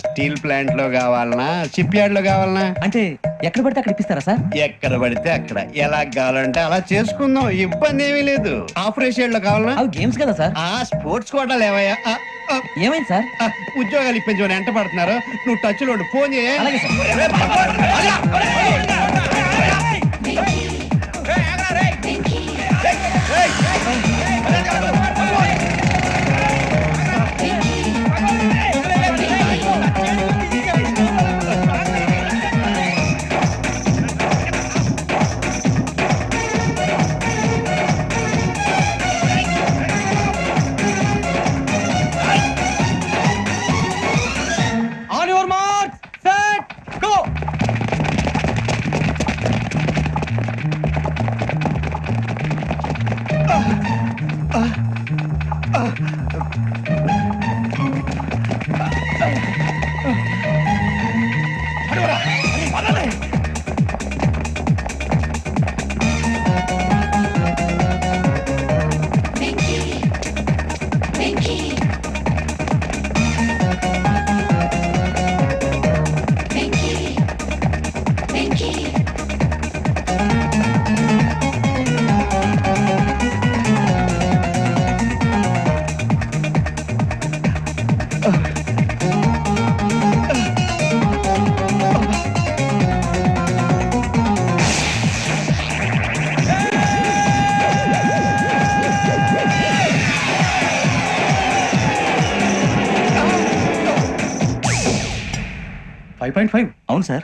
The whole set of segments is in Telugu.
స్టీల్ ప్లాంట్ లో కావాలనా, షిప్ యార్డ్ లో కావాలనా? అంటే ఎక్కడ పడితే అక్కడ ఇప్పిస్తారా సార్? ఎక్కడ పడితే అక్కడ, ఎలా కావాలంటే అలా చేసుకుందాం, ఇబ్బంది ఏమీ లేదు. ఆపరేషన్ లో కావాలనా? అవి గేమ్స్ కదా సార్. స్పోర్ట్స్ కోటాలు ఏమయ్యా? ఏమైంది సార్? ఉద్యోగాలు ఇప్పించమని ఎంట పడుతున్నారు. నువ్వు టచ్ లో ఫోన్ చేయ. అలాగే sir. On your mark, set, go. అవును సార్.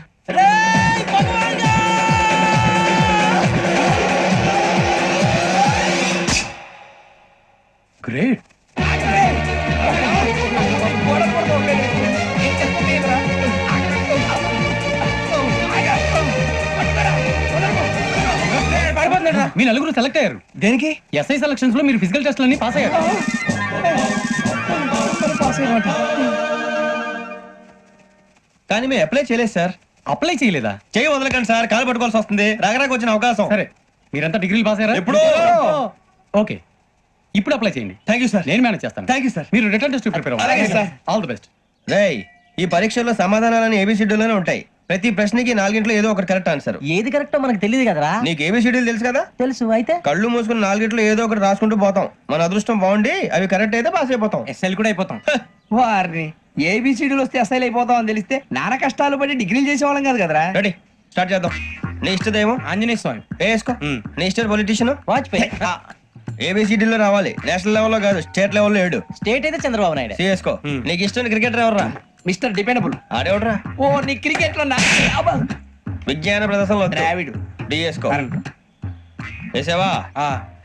గ్రేట్. మీ నలుగురు సెలెక్ట్ అయ్యారు. దేనికి? ఎస్ఐ సెలక్షన్స్ లో మీరు ఫిజికల్ టెస్ట్ అన్ని పాస్ అయ్యారు. కానీ మేము అప్లై చేయలేదు సార్. అప్లై చేయలేదా? చేయి వదలకండి సార్, కాలు పట్టుకోవాల్సి వస్తుంది. రాగరాకు వచ్చిన అవకాశం. సరే, మీరంతా డిగ్రీలు పాస్ అయ్యారా? ఎప్పుడో. ఓకే, ఇప్పుడు అప్లై చేయండి. Thank you sir. నేను మేనేజ్ చేస్తాను. Thank you sir. మీరు రిటర్న్ టెస్ట్ ప్రిపేర్ అవ్వండి. అలాగే సార్. All the best. రేయ్, ఈ పరీక్షల్లో సమాధానాలని ఏబిసిడ్యూల్లోనే ఉంటాయి. ప్రతి ప్రశ్నకి 4 ఏదో ఒకటి కరెక్ట్ ఆన్సర్. ఏది కరెక్టో మనకు తెలియదు కదరా. నీకు ఏబిసిడ్యూల్ తెలుసు కదా? తెలుసు. అయితే కళ్ళు మూసుకుని 4 ఏదో ఒకటి రాసుకుంటూ పోతాం. మన అదృష్టం బాగుండి అవి కరెక్ట్ అయితే పాస్ అయిపోతాం. ఎస్ఎల్ కూడా అయిపోతాం. వారిని ఏబిసిడీలు వస్తే ఎస్ఐలు అయిపోతాం అని తెలిస్తే నాన్న కష్టాలు పడి డిగ్రీలు చేసేవాళ్ళం కాదు కదరా. రెడీ, స్టార్ట్ చేద్దాం. నీ ఇష్టదేమో ఆంజనేయ స్వామి. వేసుకో. నీ ఇష్ట పొలిటీషియన్ వాజ్పేయి. ఏబిసిడీలో రావాలి. నేషనల్ లెవెల్లో కాదు, స్టేట్ లెవెల్లో 7. స్టేట్ అయితే చంద్రబాబు నాయుడు. సిఎస్కో. నీకు ఇష్టం క్రికెటర్ ఎవర్రా? Mister dependable. ఆడేవడరా? ఓ నీ క్రికెట్ లో విజ్ఞాన ప్రదర్శనలో ద్రావిడు. డిఎస్కో. వేసావా?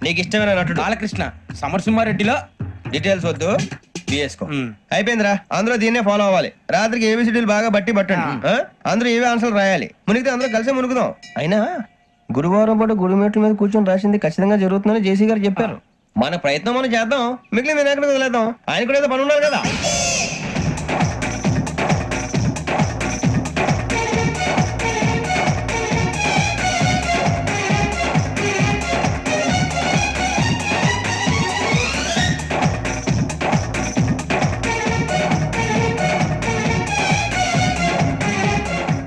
నీకు ఇష్టమైన నటుడు? బాలకృష్ణ. సమర్సింహారెడ్డిలో డీటెయిల్స్ వద్దు, బిఎస్కో. అయిపోయిందిరా. అందరూ దీన్నే ఫాలో అవ్వాలి. రాత్రికి ఏబిసిడీలు బాగా బట్టి పట్టండి. అందరూ ఏవే ఆన్సర్లు రాయాలి. మునిగితే అందరూ కలిసి మునుగుదాం. అయినా గురువారం పాటు గురుమేట్ల మీద కూర్చొని రాసింది ఖచ్చితంగా జరుగుతుందని జేసీ గారు చెప్పారు. మన ప్రయత్నం మనం చేద్దాం, మిగిలిన వినాయకుడికి వదిలేద్దాం. ఆయన కూడా ఏదో పని ఉన్నారు కదా.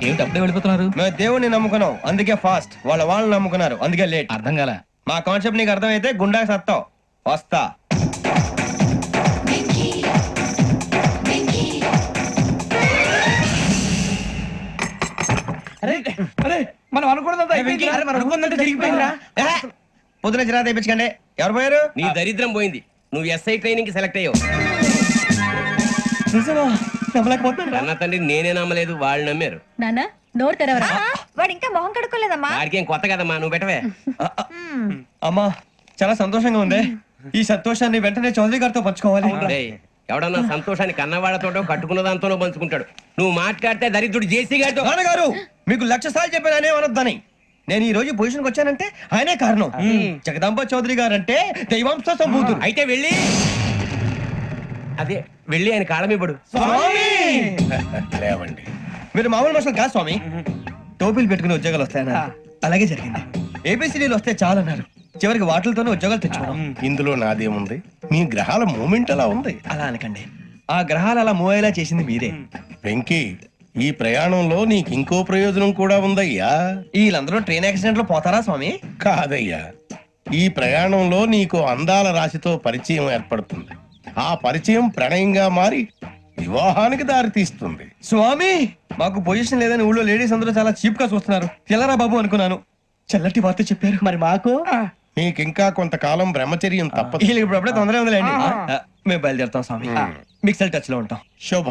ఏమిటి అప్పుడే వెళ్ళిపోతున్నారు? మేము దేవుడిని నమ్ముకున్నాం, అందుకే ఫాస్ట్. వాళ్ళని నమ్ముకున్నారు, అందుకే లేట్. అర్థం కాల. మా కాన్సెప్ట్ నీకు అర్థమైతే గుండా సత్తావు. వస్తా. మనం అనుకున్నదంతా జరిగిపోయిందిరా. పొద్దున చిరా తెప్పించకండి. ఎవరు పోయారు? నీ దరిద్రం పోయింది. నువ్వు ఎస్ఐ ట్రైనింగ్ కి సెలెక్ట్ అయ్యావు. అన్న తండ్రి నేనే నమ్మలేదు, వాళ్ళు నమ్మారు. నాన్న నోరు తెరవరా. వాడు ఇంకా మొహం కడుక్కోలేదమ్మా. వాడికి ఏం కొత్త కదమ్మా, నువ్వు పెట్టవే. అమ్మా, చాలా సంతోషంగా ఉంది. ఈ సంతోషాన్ని వెంటనే చౌదరి గారితో పంచుకోవాలి. డేయ్, ఎవడన్నా సంతోషాన్ని కన్నవాళ్లతోటో కట్టుకున్న దాంతోనో పంచుకుంటాడు. నువ్వు మాట్లాడితే దరిద్రుడు జేసీ గారితో. నాన్నగారు, మీకు 1,00,000 సార్లు చెప్పాననే అనొద్దని. నేను ఈ రోజు పొజిషన్కి వచ్చానంటే ఆయనే కారణం. జగదాంబ చౌదరి గారు అంటే దైవాంశ సంభూతుడు. అయితే వెళ్ళి అదే వెళ్ళి ఆయన కాళ్ళమివ్వడు. లేవండి. మీరు మామూలు మనుషులు కాదు స్వామి. టోపీలు పెట్టుకుని ఉద్యోగాలు వస్తాయన్నారు, అలాగే జరిగింది. ఏబిసిడీలు వస్తే చాలన్నారు, చివరికి వాటిలతోనే ఉద్యోగాలు తెచ్చుకున్నాం. ఇందులో నాదేముంది? మీ గ్రహాల మూమెంట్ అలా ఉంది. అలా అనకండి, ఆ గ్రహాలు అలా మూవ్ అయ్యేలా చేసింది మీరే. వెంకీ ఈ ప్రయాణంలో నీకు ఇంకో ప్రయోజనం కూడా ఉందయ్యా. వీళ్ళందరూ ట్రైన్ యాక్సిడెంట్ లో పోతారా స్వామి? కాదయ్యా, ఈ ప్రయాణంలో నీకు అందాల రాశితో పరిచయం ఏర్పడుతుంది. ఆ పరిచయం ప్రణయంగా మారి వివాహానికి దారితీస్తుంది. స్వామి మాకు పొజిషన్ లేదని ఊళ్ళో లేడీస్ అందరూ చాలా చీప్ గా చూస్తున్నారు. తెల్లరా బాబు అనుకున్నాను. చల్లటి వార్త చెప్పారు. మరి మాకు నీకింకా కొంతకాలం బ్రహ్మచర్యం తప్పదు. వీళ్ళకి ఇప్పుడు అప్పుడే తొందరగా ఉందిలేండి. మేము బయలుదేరుతాం స్వామి. మిక్సెల్ టచ్ లో ఉంటాం. శుభం.